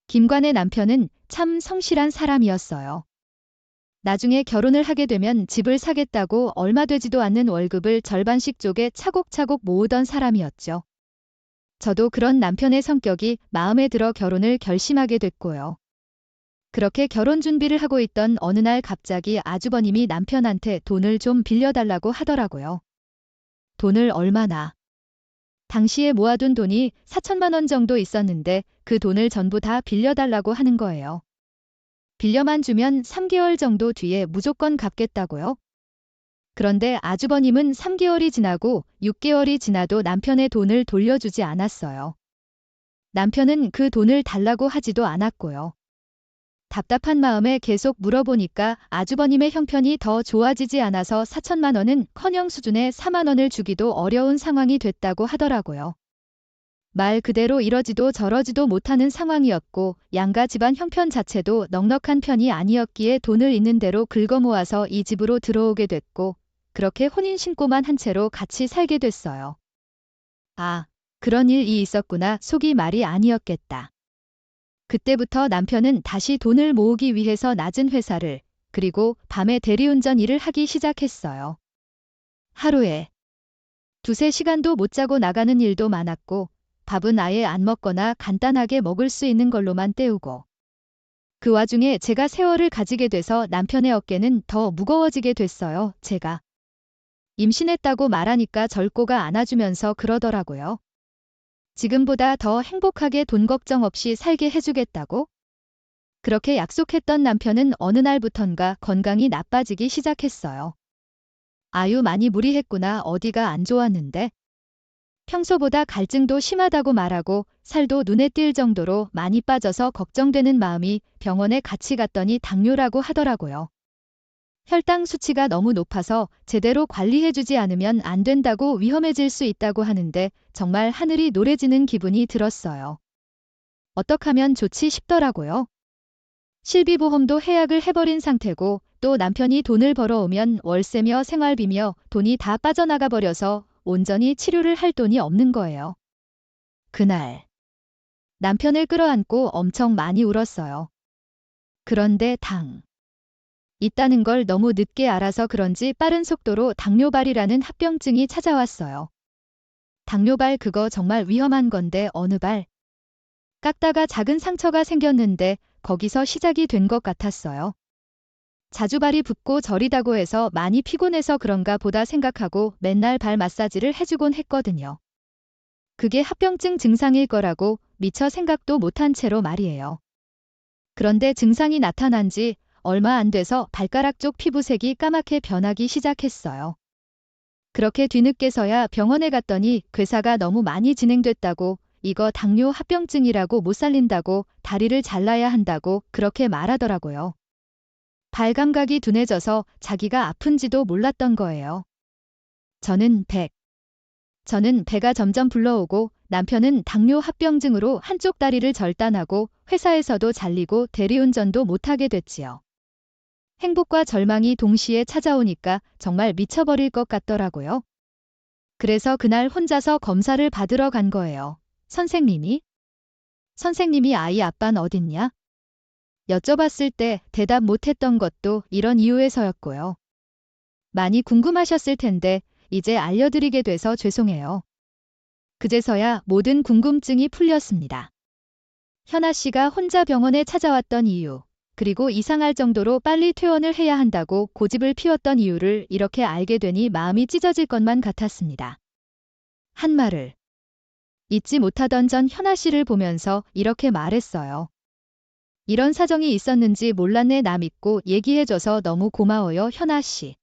김관의 남편은 참 성실한 사람이었어요. 나중에 결혼을 하게 되면 집을 사겠다고 얼마 되지도 않는 월급을 절반씩 쪼개 차곡차곡 모으던 사람이었죠. 저도 그런 남편의 성격이 마음에 들어 결혼을 결심하게 됐고요. 그렇게 결혼 준비를 하고 있던 어느 날 갑자기 아주버님이 남편한테 돈을 좀 빌려달라고 하더라고요. 돈을 얼마나? 당시에 모아둔 돈이 4천만 원 정도 있었는데 그 돈을 전부 다 빌려달라고 하는 거예요. 빌려만 주면 3개월 정도 뒤에 무조건 갚겠다고요? 그런데 아주버님은 3개월이 지나고 6개월이 지나도 남편의 돈을 돌려주지 않았어요. 남편은 그 돈을 달라고 하지도 않았고요. 답답한 마음에 계속 물어보니까 아주버님의 형편이 더 좋아지지 않아서 4천만 원은 커녕 수준의 4만 원을 주기도 어려운 상황이 됐다고 하더라고요. 말 그대로 이러지도 저러지도 못하는 상황이었고 양가 집안 형편 자체도 넉넉한 편이 아니었기에 돈을 있는 대로 긁어 모아서 이 집으로 들어오게 됐고 그렇게 혼인신고만 한 채로 같이 살게 됐어요. 아, 그런 일이 있었구나. 속이 말이 아니었겠다. 그때부터 남편은 다시 돈을 모으기 위해서 낮은 회사를 그리고 밤에 대리운전 일을 하기 시작했어요. 하루에 2~3시간도 못 자고 나가는 일도 많았고 밥은 아예 안 먹거나 간단하게 먹을 수 있는 걸로만 때우고 그 와중에 제가 세월을 가지게 돼서 남편의 어깨는 더 무거워지게 됐어요. 제가 임신했다고 말하니까 절꼬가 안아주면서 그러더라고요. 지금보다 더 행복하게 돈 걱정 없이 살게 해주겠다고? 그렇게 약속했던 남편은 어느 날부턴가 건강이 나빠지기 시작했어요. 아유 많이 무리했구나. 어디가 안 좋았는데? 평소보다 갈증도 심하다고 말하고 살도 눈에 띌 정도로 많이 빠져서 걱정되는 마음이 병원에 같이 갔더니 당뇨라고 하더라고요. 혈당 수치가 너무 높아서 제대로 관리해주지 않으면 안 된다고 위험해질 수 있다고 하는데 정말 하늘이 노래지는 기분이 들었어요. 어떡하면 좋지 싶더라고요. 실비보험도 해약을 해버린 상태고 또 남편이 돈을 벌어오면 월세며 생활비며 돈이 다 빠져나가 버려서 온전히 치료를 할 돈이 없는 거예요. 그날 남편을 끌어안고 엄청 많이 울었어요. 그런데 당 있다는 걸 너무 늦게 알아서 그런지 빠른 속도로 당뇨발이라는 합병증이 찾아왔어요. 당뇨발 그거 정말 위험한 건데 어느 발? 깎다가 작은 상처가 생겼는데 거기서 시작이 된 것 같았어요. 자주 발이 붓고 저리다고 해서 많이 피곤해서 그런가 보다 생각하고 맨날 발 마사지를 해주곤 했거든요. 그게 합병증 증상일 거라고 미처 생각도 못한 채로 말이에요. 그런데 증상이 나타난 지 얼마 안 돼서 발가락 쪽 피부색이 까맣게 변하기 시작했어요. 그렇게 뒤늦게서야 병원에 갔더니 괴사가 너무 많이 진행됐다고 이거 당뇨 합병증이라고 못 살린다고 다리를 잘라야 한다고 그렇게 말하더라고요. 발 감각이 둔해져서 자기가 아픈지도 몰랐던 거예요. 저는 배가 점점 불러오고 남편은 당뇨 합병증으로 한쪽 다리를 절단하고 회사에서도 잘리고 대리운전도 못하게 됐지요. 행복과 절망이 동시에 찾아오니까 정말 미쳐버릴 것 같더라고요. 그래서 그날 혼자서 검사를 받으러 간 거예요. 선생님이 아이 아빤 어딨냐? 여쭤봤을 때 대답 못했던 것도 이런 이유에서였고요. 많이 궁금하셨을 텐데 이제 알려드리게 돼서 죄송해요. 그제서야 모든 궁금증이 풀렸습니다. 현아 씨가 혼자 병원에 찾아왔던 이유, 그리고 이상할 정도로 빨리 퇴원을 해야 한다고 고집을 피웠던 이유를 이렇게 알게 되니 마음이 찢어질 것만 같았습니다. 한 말을 잊지 못하던 전 현아 씨를 보면서 이렇게 말했어요. 이런 사정이 있었는지 몰랐네. 나 믿고 얘기해줘서 너무 고마워요, 현아 씨.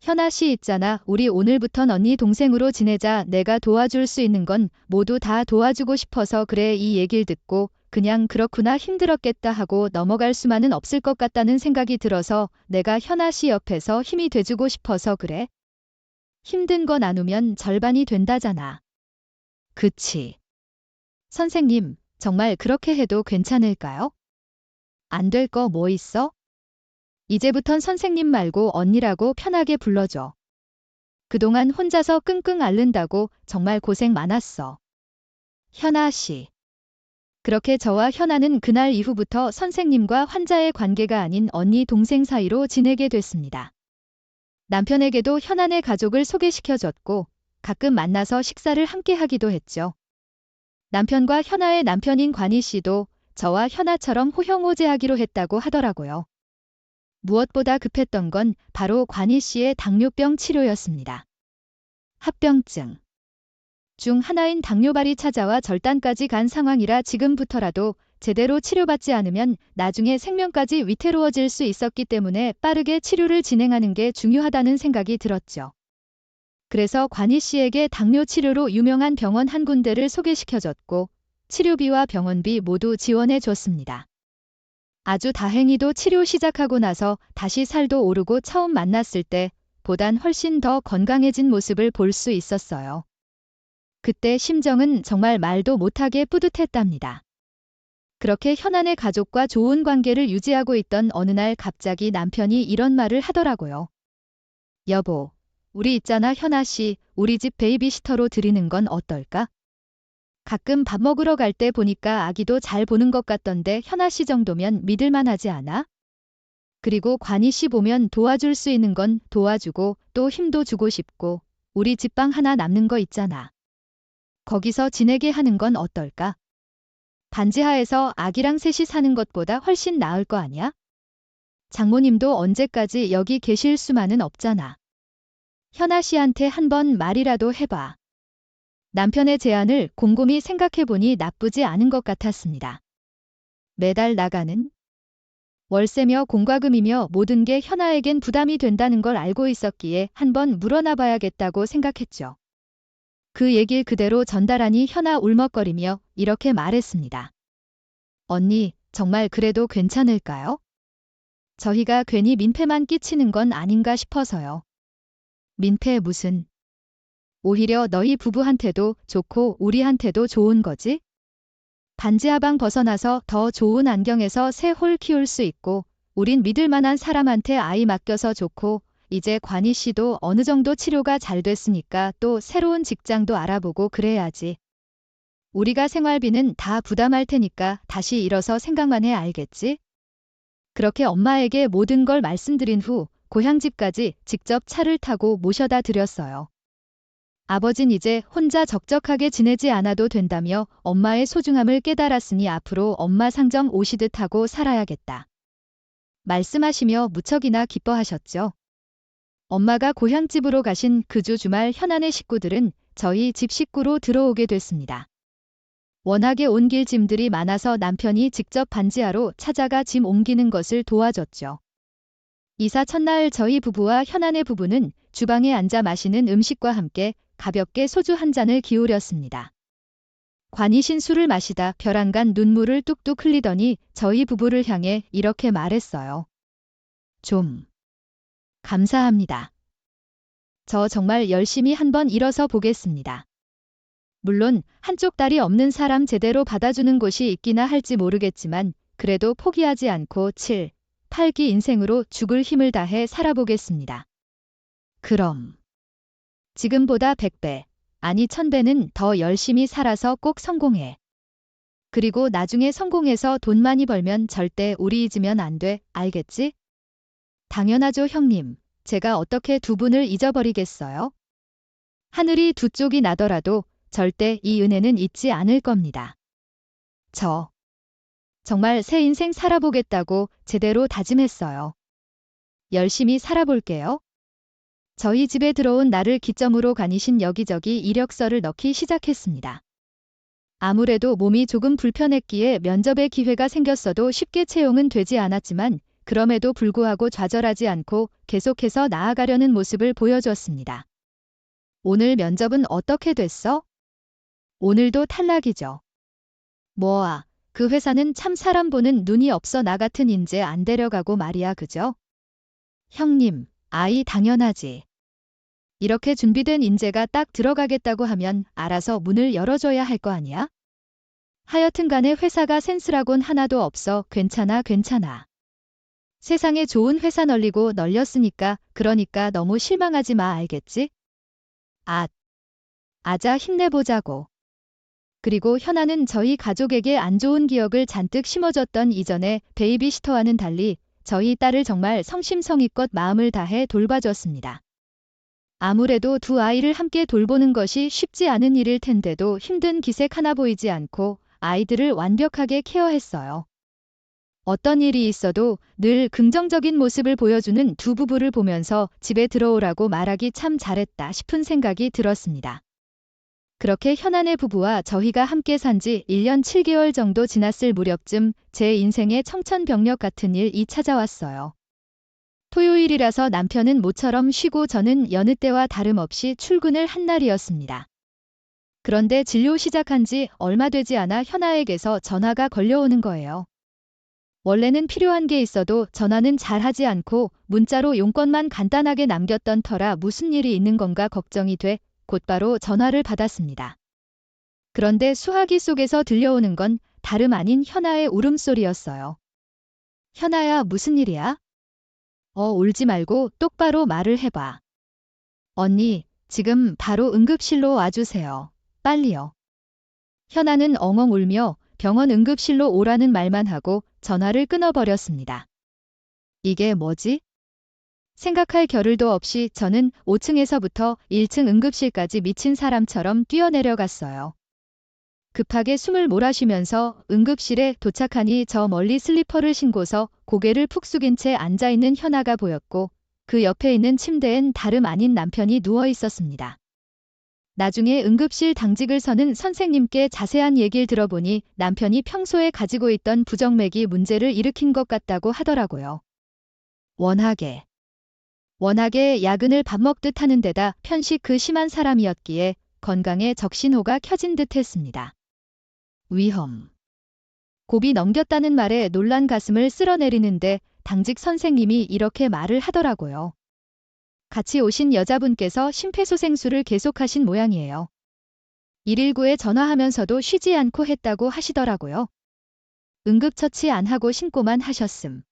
현아 씨 있잖아. 우리 오늘부턴 언니 동생으로 지내자. 내가 도와줄 수 있는 건 모두 다 도와주고 싶어서 그래. 이 얘기를 듣고 그냥 그렇구나 힘들었겠다 하고 넘어갈 수만은 없을 것 같다는 생각이 들어서 내가 현아 씨 옆에서 힘이 돼주고 싶어서 그래. 힘든 거 나누면 절반이 된다잖아. 그치. 선생님, 정말 그렇게 해도 괜찮을까요? 안 될 거 뭐 있어? 이제부턴 선생님 말고 언니라고 편하게 불러줘. 그동안 혼자서 끙끙 앓는다고 정말 고생 많았어. 현아 씨. 그렇게 저와 현아는 그날 이후부터 선생님과 환자의 관계가 아닌 언니 동생 사이로 지내게 됐습니다. 남편에게도 현아네 가족을 소개시켜줬고 가끔 만나서 식사를 함께 하기도 했죠. 남편과 현아의 남편인 관희 씨도 저와 현아처럼 호형호재하기로 했다고 하더라고요. 무엇보다 급했던 건 바로 관희 씨의 당뇨병 치료였습니다. 합병증 중 하나인 당뇨발이 찾아와 절단까지 간 상황이라 지금부터라도 제대로 치료받지 않으면 나중에 생명까지 위태로워질 수 있었기 때문에 빠르게 치료를 진행하는 게 중요하다는 생각이 들었죠. 그래서 관희 씨에게 당뇨 치료로 유명한 병원 한 군데를 소개시켜줬고 치료비와 병원비 모두 지원해 줬습니다. 아주 다행히도 치료 시작하고 나서 다시 살도 오르고 처음 만났을 때 보단 훨씬 더 건강해진 모습을 볼 수 있었어요. 그때 심정은 정말 말도 못하게 뿌듯했답니다. 그렇게 현안의 가족과 좋은 관계를 유지하고 있던 어느 날 갑자기 남편이 이런 말을 하더라고요. 여보, 우리 있잖아 현아 씨, 우리 집 베이비시터로 드리는 건 어떨까? 가끔 밥 먹으러 갈 때 보니까 아기도 잘 보는 것 같던데 현아 씨 정도면 믿을만 하지 않아? 그리고 관희 씨 보면 도와줄 수 있는 건 도와주고 또 힘도 주고 싶고 우리 집방 하나 남는 거 있잖아. 거기서 지내게 하는 건 어떨까? 반지하에서 아기랑 셋이 사는 것보다 훨씬 나을 거 아니야? 장모님도 언제까지 여기 계실 수만은 없잖아. 현아 씨한테 한번 말이라도 해봐. 남편의 제안을 곰곰이 생각해보니 나쁘지 않은 것 같았습니다. 매달 나가는 월세며 공과금이며 모든 게 현아에겐 부담이 된다는 걸 알고 있었기에 한번 물어나봐야겠다고 생각했죠. 그 얘길 그대로 전달하니 현아 울먹거리며 이렇게 말했습니다. 언니, 정말 그래도 괜찮을까요? 저희가 괜히 민폐만 끼치는 건 아닌가 싶어서요. 민폐 무슨? 오히려 너희 부부한테도 좋고 우리한테도 좋은 거지? 반지하방 벗어나서 더 좋은 안경에서 새 홀 키울 수 있고 우린 믿을 만한 사람한테 아이 맡겨서 좋고 이제 관희 씨도 어느 정도 치료가 잘 됐으니까 또 새로운 직장도 알아보고 그래야지. 우리가 생활비는 다 부담할 테니까 다시 일어서 생각만 해 알겠지? 그렇게 엄마에게 모든 걸 말씀드린 후 고향집까지 직접 차를 타고 모셔다 드렸어요. 아버진 이제 혼자 적적하게 지내지 않아도 된다며 엄마의 소중함을 깨달았으니 앞으로 엄마 상정 오시듯 하고 살아야겠다. 말씀하시며 무척이나 기뻐하셨죠. 엄마가 고향집으로 가신 그 주 주말 현안의 식구들은 저희 집 식구로 들어오게 됐습니다. 워낙에 옮길 짐들이 많아서 남편이 직접 반지하로 찾아가 짐 옮기는 것을 도와줬죠. 이사 첫날 저희 부부와 현안의 부부는 주방에 앉아 마시는 음식과 함께 가볍게 소주 한 잔을 기울였습니다. 관이신 술을 마시다 벼랑간 눈물을 뚝뚝 흘리더니 저희 부부를 향해 이렇게 말했어요. 좀 감사합니다. 저 정말 열심히 한번 일어서 보겠습니다. 물론 한쪽 다리 없는 사람 제대로 받아주는 곳이 있기나 할지 모르겠지만 그래도 포기하지 않고 7, 8기 인생으로 죽을 힘을 다해 살아보겠습니다. 그럼 지금보다 100배, 아니 1000배는 더 열심히 살아서 꼭 성공해. 그리고 나중에 성공해서 돈 많이 벌면 절대 우리 잊으면 안 돼, 알겠지? 당연하죠, 형님. 제가 어떻게 두 분을 잊어버리겠어요? 하늘이 두 쪽이 나더라도 절대 이 은혜는 잊지 않을 겁니다. 저 정말 새 인생 살아보겠다고 제대로 다짐했어요. 열심히 살아볼게요. 저희 집에 들어온 나를 기점으로 가니신 여기저기 이력서를 넣기 시작했습니다. 아무래도 몸이 조금 불편했기에 면접의 기회가 생겼어도 쉽게 채용은 되지 않았지만 그럼에도 불구하고 좌절하지 않고 계속해서 나아가려는 모습을 보여주었습니다. 오늘 면접은 어떻게 됐어? 오늘도 탈락이죠. 뭐야, 그 회사는 참 사람 보는 눈이 없어 나 같은 인재 안 데려가고 말이야, 그죠? 형님, 아이 당연하지. 이렇게 준비된 인재가 딱 들어가겠다고 하면 알아서 문을 열어줘야 할 거 아니야? 하여튼 간에 회사가 센스라곤 하나도 없어. 괜찮아. 세상에 좋은 회사 널렸으니까 그러니까 너무 실망하지 마, 알겠지? 아자 힘내보자고. 그리고 현아는 저희 가족에게 안 좋은 기억을 잔뜩 심어줬던 이전에 베이비시터와는 달리 저희 딸을 정말 성심성의껏 마음을 다해 돌봐줬습니다. 아무래도 두 아이를 함께 돌보는 것이 쉽지 않은 일일 텐데도 힘든 기색 하나 보이지 않고 아이들을 완벽하게 케어했어요. 어떤 일이 있어도 늘 긍정적인 모습을 보여주는 두 부부를 보면서 집에 들어오라고 말하기 참 잘했다 싶은 생각이 들었습니다. 그렇게 현안의 부부와 저희가 함께 산 지 1년 7개월 정도 지났을 무렵쯤 제 인생에 청천벽력 같은 일이 찾아왔어요. 토요일이라서 남편은 모처럼 쉬고 저는 여느 때와 다름없이 출근을 한 날이었습니다. 그런데 진료 시작한 지 얼마 되지 않아 현아에게서 전화가 걸려오는 거예요. 원래는 필요한 게 있어도 전화는 잘 하지 않고 문자로 용건만 간단하게 남겼던 터라 무슨 일이 있는 건가 걱정이 돼 곧바로 전화를 받았습니다. 그런데 수화기 속에서 들려오는 건 다름 아닌 현아의 울음소리였어요. 현아야, 무슨 일이야? 울지 말고 똑바로 말을 해봐. 언니, 지금 바로 응급실로 와주세요. 빨리요. 현아는 엉엉 울며 병원 응급실로 오라는 말만 하고 전화를 끊어버렸습니다. 이게 뭐지? 생각할 겨를도 없이 저는 5층에서부터 1층 응급실까지 미친 사람처럼 뛰어내려갔어요. 급하게 숨을 몰아쉬면서 응급실에 도착하니 저 멀리 슬리퍼를 신고서 고개를 푹 숙인 채 앉아있는 현아가 보였고 그 옆에 있는 침대엔 다름 아닌 남편이 누워 있었습니다. 나중에 응급실 당직을 서는 선생님께 자세한 얘기를 들어보니 남편이 평소에 가지고 있던 부정맥이 문제를 일으킨 것 같다고 하더라고요. 워낙에 야근을 밥 먹듯 하는 데다 편식 그 심한 사람이었기에 건강에 적신호가 켜진 듯 했습니다. 위험. 고비 넘겼다는 말에 놀란 가슴을 쓸어내리는데 당직 선생님이 이렇게 말을 하더라고요. 같이 오신 여자분께서 심폐소생술을 계속하신 모양이에요. 119에 전화하면서도 쉬지 않고 했다고 하시더라고요. 응급처치 안 하고 신고만 하셨음.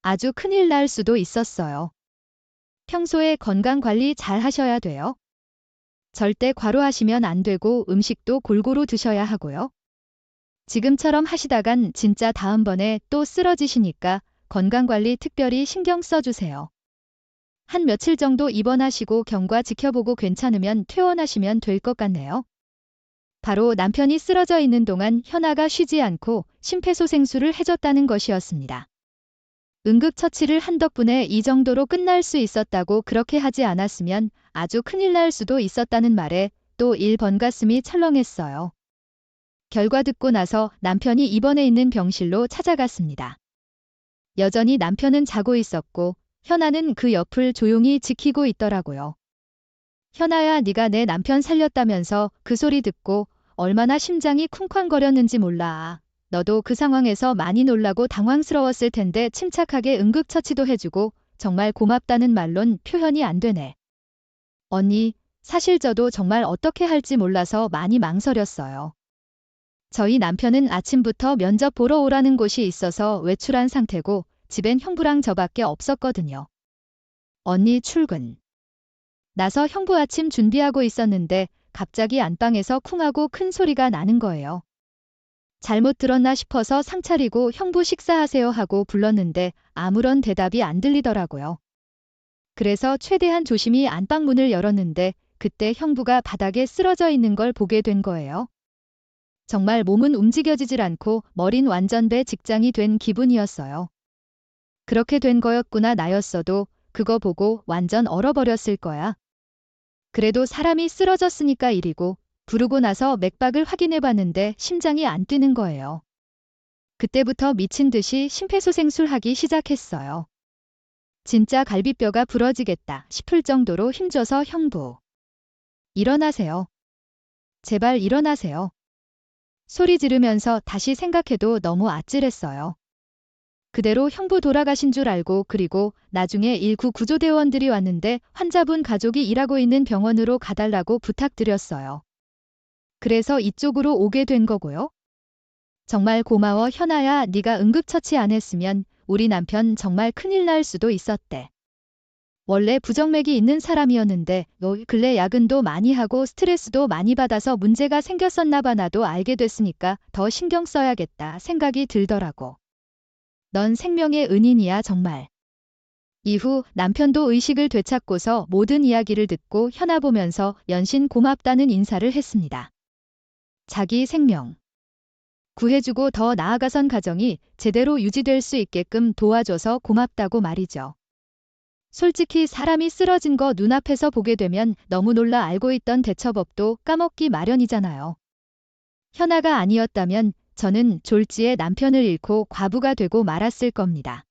아주 큰일 날 수도 있었어요. 평소에 건강관리 잘 하셔야 돼요. 절대 과로하시면 안 되고 음식도 골고루 드셔야 하고요. 지금처럼 하시다간 진짜 다음번에 또 쓰러지시니까 건강관리 특별히 신경 써주세요. 한 며칠 정도 입원하시고 경과 지켜보고 괜찮으면 퇴원하시면 될 것 같네요. 바로 남편이 쓰러져 있는 동안 현아가 쉬지 않고 심폐소생술을 해줬다는 것이었습니다. 응급처치를 한 덕분에 이 정도로 끝날 수 있었다고 그렇게 하지 않았으면 아주 큰일 날 수도 있었다는 말에 또 1번 가슴이 철렁했어요. 결과 듣고 나서 남편이 입원해 있는 병실로 찾아갔습니다. 여전히 남편은 자고 있었고 현아는 그 옆을 조용히 지키고 있더라고요. 현아야, 네가 내 남편 살렸다면서 그 소리 듣고 얼마나 심장이 쿵쾅거렸는지 몰라. 너도 그 상황에서 많이 놀라고 당황스러웠을 텐데 침착하게 응급처치도 해주고 정말 고맙다는 말론 표현이 안 되네. 언니, 사실 저도 정말 어떻게 할지 몰라서 많이 망설였어요. 저희 남편은 아침부터 면접 보러 오라는 곳이 있어서 외출한 상태고 집엔 형부랑 저밖에 없었거든요. 언니 출근. 나서 형부 아침 준비하고 있었는데 갑자기 안방에서 쿵하고 큰 소리가 나는 거예요. 잘못 들었나 싶어서 상차리고 형부 식사하세요 하고 불렀는데 아무런 대답이 안 들리더라고요. 그래서 최대한 조심히 안방문을 열었는데 그때 형부가 바닥에 쓰러져 있는 걸 보게 된 거예요. 정말 몸은 움직여지질 않고 머린 완전 배 직장이 된 기분이었어요. 그렇게 된 거였구나 나였어도 그거 보고 완전 얼어버렸을 거야. 그래도 사람이 쓰러졌으니까 일이고 부르고 나서 맥박을 확인해 봤는데 심장이 안 뛰는 거예요. 그때부터 미친 듯이 심폐소생술 하기 시작했어요. 진짜 갈비뼈가 부러지겠다 싶을 정도로 힘줘서 형부. 일어나세요. 제발 일어나세요. 소리 지르면서 다시 생각해도 너무 아찔했어요. 그대로 형부 돌아가신 줄 알고 그리고 나중에 119 구조대원들이 왔는데 환자분 가족이 일하고 있는 병원으로 가달라고 부탁드렸어요. 그래서 이쪽으로 오게 된 거고요. 정말 고마워 현아야 네가 응급처치 안 했으면 우리 남편 정말 큰일 날 수도 있었대. 원래 부정맥이 있는 사람이었는데 너 근래 야근도 많이 하고 스트레스도 많이 받아서 문제가 생겼었나 봐 나도 알게 됐으니까 더 신경 써야겠다 생각이 들더라고. 넌 생명의 은인이야 정말. 이후 남편도 의식을 되찾고서 모든 이야기를 듣고 현아 보면서 연신 고맙다는 인사를 했습니다. 자기 생명 구해주고 더 나아가선 가정이 제대로 유지될 수 있게끔 도와줘서 고맙다고 말이죠. 솔직히 사람이 쓰러진 거 눈앞에서 보게 되면 너무 놀라 알고 있던 대처법도 까먹기 마련이잖아요. 현아가 아니었다면 저는 졸지에 남편을 잃고 과부가 되고 말았을 겁니다.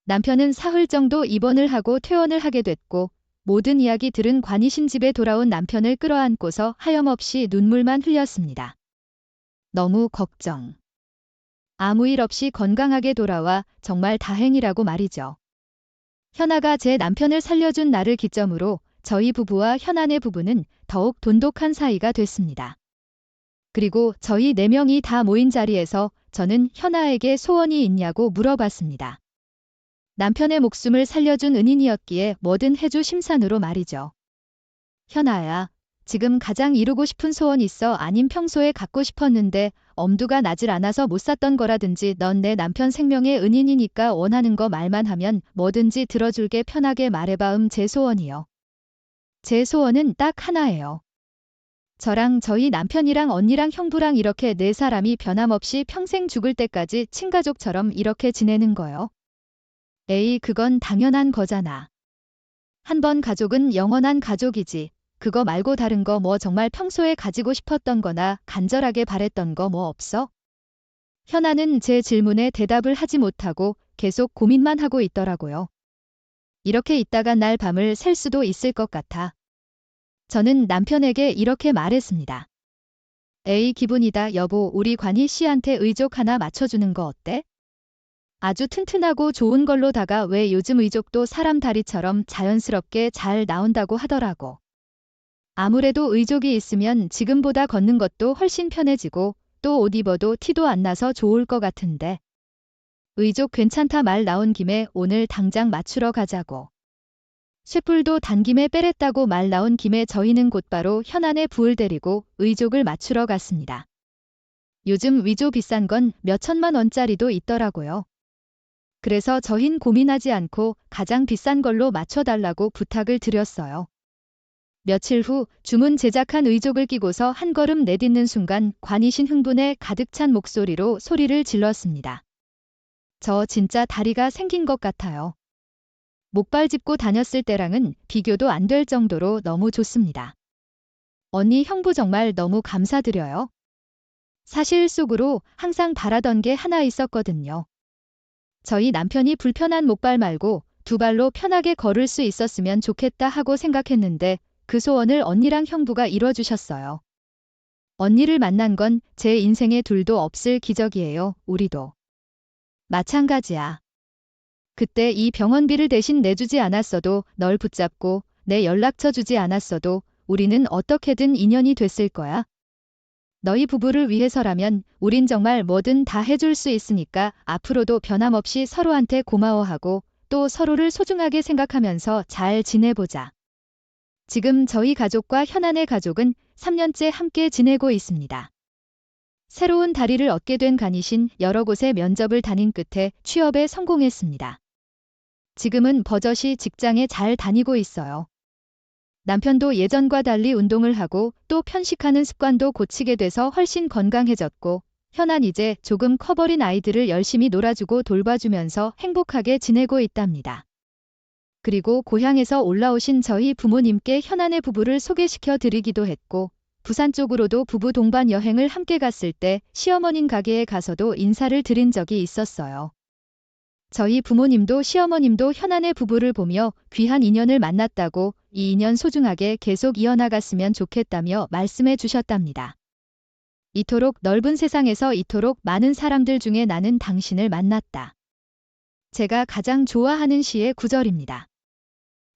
남편은 사흘 정도 입원을 하고 퇴원을 하게 됐고 모든 이야기 들은 관이신 집에 돌아온 남편을 끌어안고서 하염없이 눈물만 흘렸습니다. 너무 걱정. 아무 일 없이 건강하게 돌아와 정말 다행이라고 말이죠. 현아가 제 남편을 살려준 날을 기점으로 저희 부부와 현아네 부부는 더욱 돈독한 사이가 됐습니다. 그리고 저희 4명이 다 모인 자리에서 저는 현아에게 소원이 있냐고 물어봤습니다. 남편의 목숨을 살려준 은인이었기에 뭐든 해주 심산으로 말이죠. 현아야, 지금 가장 이루고 싶은 소원 있어? 아님 평소에 갖고 싶었는데 엄두가 나질 않아서 못 샀던 거라든지 넌 내 남편 생명의 은인이니까 원하는 거 말만 하면 뭐든지 들어줄게 편하게 말해봐 제 소원이요. 제 소원은 딱 하나예요. 저랑 저희 남편이랑 언니랑 형부랑 이렇게 4사람이 변함없이 평생 죽을 때까지 친가족처럼 이렇게 지내는 거요. 에이 그건 당연한 거잖아. 한 번 가족은 영원한 가족이지. 그거 말고 다른 거 뭐 정말 평소에 가지고 싶었던 거나 간절하게 바랬던 거 뭐 없어? 현아는 제 질문에 대답을 하지 못하고 계속 고민만 하고 있더라고요. 이렇게 있다가 날 밤을 샐 수도 있을 것 같아. 저는 남편에게 이렇게 말했습니다. 에이 기분이다 여보 우리 관희 씨한테 의족 하나 맞춰주는 거 어때? 아주 튼튼하고 좋은 걸로다가 왜 요즘 의족도 사람 다리처럼 자연스럽게 잘 나온다고 하더라고. 아무래도 의족이 있으면 지금보다 걷는 것도 훨씬 편해지고 또 옷 입어도 티도 안 나서 좋을 것 같은데. 의족 괜찮다 말 나온 김에 오늘 당장 맞추러 가자고. 쇠뿔도 단 김에 빼랬다고 말 나온 김에 저희는 곧바로 현안에 부을 데리고 의족을 맞추러 갔습니다. 요즘 위조 비싼 건 몇 천만 원짜리도 있더라고요. 그래서 저흰 고민하지 않고 가장 비싼 걸로 맞춰달라고 부탁을 드렸어요. 며칠 후 주문 제작한 의족을 끼고서 한 걸음 내딛는 순간 관이신 흥분에 가득 찬 목소리로 소리를 질렀습니다. 저 진짜 다리가 생긴 것 같아요. 목발 짚고 다녔을 때랑은 비교도 안 될 정도로 너무 좋습니다. 언니 형부 정말 너무 감사드려요. 사실 속으로 항상 바라던 게 하나 있었거든요. 저희 남편이 불편한 목발 말고 2발로 편하게 걸을 수 있었으면 좋겠다 하고 생각했는데 그 소원을 언니랑 형부가 이뤄주셨어요. 언니를 만난 건 제 인생에 둘도 없을 기적이에요. 우리도. 마찬가지야. 그때 이 병원비를 대신 내주지 않았어도 널 붙잡고 내 연락처 주지 않았어도 우리는 어떻게든 인연이 됐을 거야. 너희 부부를 위해서라면 우린 정말 뭐든 다 해줄 수 있으니까 앞으로도 변함없이 서로한테 고마워하고 또 서로를 소중하게 생각하면서 잘 지내보자. 지금 저희 가족과 현안의 가족은 3년째 함께 지내고 있습니다. 새로운 다리를 얻게 된 간이신 여러 곳의 면접을 다닌 끝에 취업에 성공했습니다. 지금은 버젓이 직장에 잘 다니고 있어요. 남편도 예전과 달리 운동을 하고 또 편식하는 습관도 고치게 돼서 훨씬 건강해졌고, 현안 이제 조금 커버린 아이들을 열심히 놀아주고 돌봐주면서 행복하게 지내고 있답니다. 그리고 고향에서 올라오신 저희 부모님께 현안의 부부를 소개시켜 드리기도 했고, 부산 쪽으로도 부부 동반 여행을 함께 갔을 때 시어머님 가게에 가서도 인사를 드린 적이 있었어요. 저희 부모님도 시어머님도 현안의 부부를 보며 귀한 인연을 만났다고 이 인연 소중하게 계속 이어나갔으면 좋겠다며 말씀해 주셨답니다. 이토록 넓은 세상에서 이토록 많은 사람들 중에 나는 당신을 만났다. 제가 가장 좋아하는 시의 구절입니다.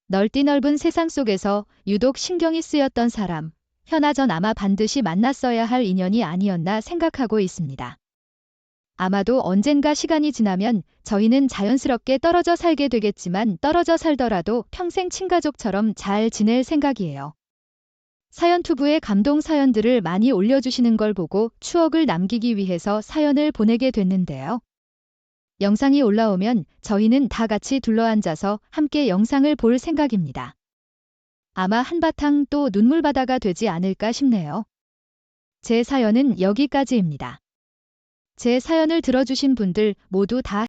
넓디 넓은 세상 속에서 유독 신경이 쓰였던 사람, 현아 전 아마 반드시 만났어야 할 인연이 아니었나 생각하고 있습니다. 아마도 언젠가 시간이 지나면 저희는 자연스럽게 떨어져 살게 되겠지만 떨어져 살더라도 평생 친가족처럼 잘 지낼 생각이에요. 사연투부의 감동 사연들을 많이 올려주시는 걸 보고 추억을 남기기 위해서 사연을 보내게 됐는데요. 영상이 올라오면 저희는 다 같이 둘러앉아서 함께 영상을 볼 생각입니다. 아마 한바탕 또 눈물바다가 되지 않을까 싶네요. 제 사연은 여기까지입니다. 제 사연을 들어주신 분들 모두 다